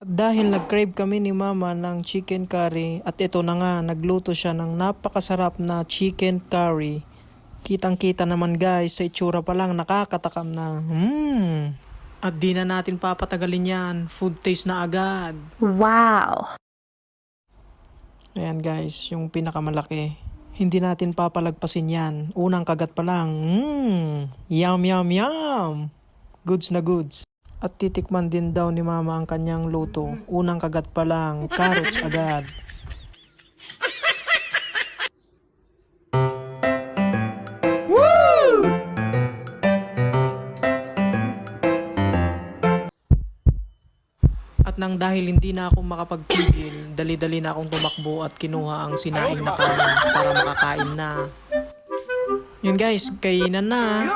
Dahil nag-crave kami ni mama ng chicken curry at ito na nga, nagluto siya ng napakasarap na chicken curry. Kitang-kita naman guys, sa itsura pa lang nakakatakam na. At di na natin papatagalin yan, food taste na agad. Wow! Ayan guys, yung pinakamalaki. Hindi natin papalagpasin yan. Unang kagat pa lang. Yum yum yum! Goods na goods. At titikman din daw ni mama ang kanyang luto. Unang kagat pa lang, carrots agad. At nang dahil hindi na ako makapagpigil, dali-dali na akong tumakbo at kinuha ang sinaing na kanin para makakain na. Yun guys, kainan na.